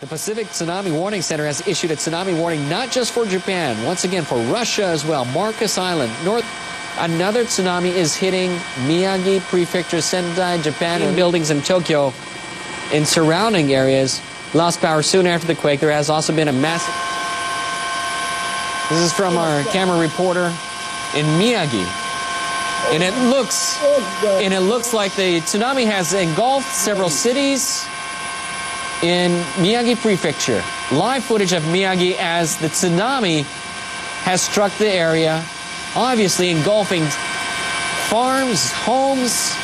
The Pacific Tsunami Warning Center has issued a tsunami warning not just for Japan, once again for Russia as well. Marcus Island, another tsunami is hitting Miyagi Prefecture, Sendai, Japan, and buildings in Tokyo in surrounding areas. Lost power soon after the quake. There has also been a massive... This is from our camera reporter in Miyagi. And it looks like the tsunami has engulfed several cities in Miyagi Prefecture. Live footage of Miyagi as the tsunami has struck the area, obviously engulfing farms, homes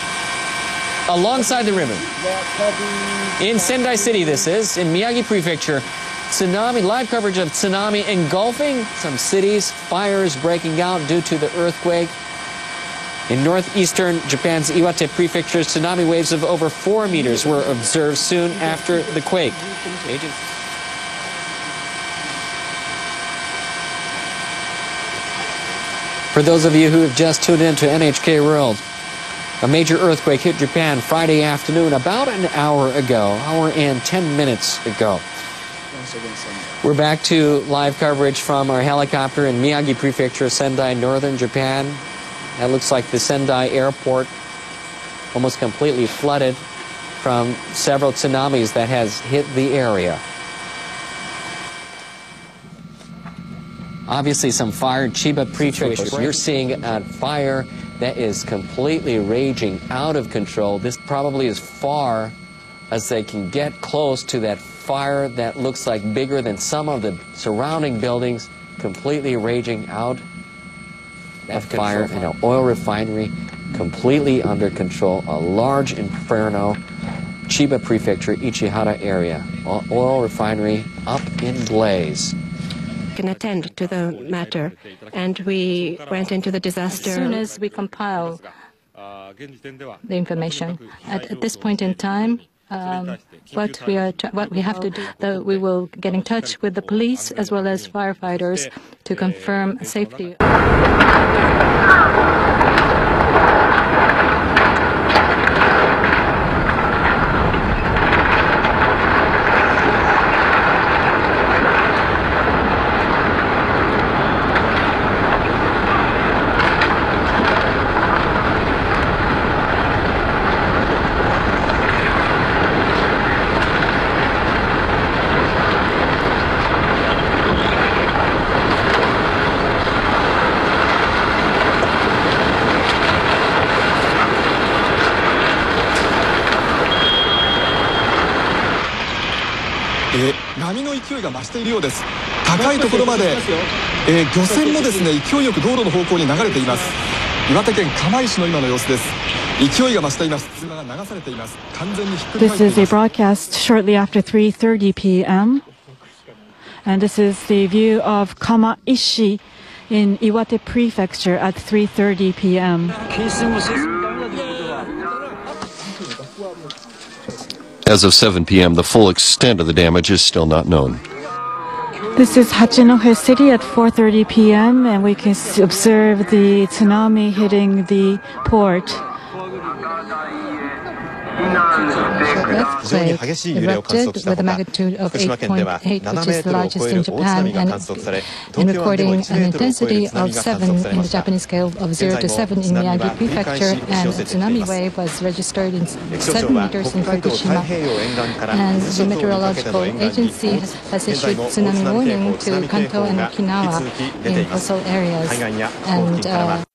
alongside the river. In Sendai City, this is, in Miyagi Prefecture, tsunami, live coverage of tsunami engulfing some cities, fires breaking out due to the earthquake. In northeastern Japan's Iwate Prefecture, tsunami waves of over 4 meters were observed soon after the quake. For those of you who have just tuned in to NHK World, a major earthquake hit Japan Friday afternoon about an hour ago, hour and 10 minutes ago. We're back to live coverage from our helicopter in Miyagi Prefecture, Sendai, northern Japan. That looks like the Sendai airport almost completely flooded from several tsunamis that has hit the area. Obviously some fire in Chiba Prefecture. You're seeing a fire that is completely raging out of control. This probably as far as they can get close to that fire that looks like bigger than some of the surrounding buildings, completely raging out. That fire in an oil refinery completely under control. A large inferno, Chiba Prefecture, Ichihara area. Oil refinery up in blaze. Can attend to the matter, and we went into the disaster. As soon as we compile the information, at this point in time, what we have to do, we will get in touch with the police as well as firefighters to confirm safety. This is a broadcast shortly after 3:30 p.m. and this is the view of Kamaishi in Iwate Prefecture at 3:30 p.m. As of 7 p.m., the full extent of the damage is still not known. This is Hachinohe City at 4:30 p.m. and we can observe the tsunami hitting the port. Earthquake erupted with a magnitude of 8.8, which is the largest in Japan, and recording an intensity of 7 in the Japanese scale of 0 to 7 in Miyagi Prefecture, and a tsunami wave was registered in 7 meters in Fukushima. And the meteorological agency has issued tsunami warning to Kanto and Okinawa in coastal areas. And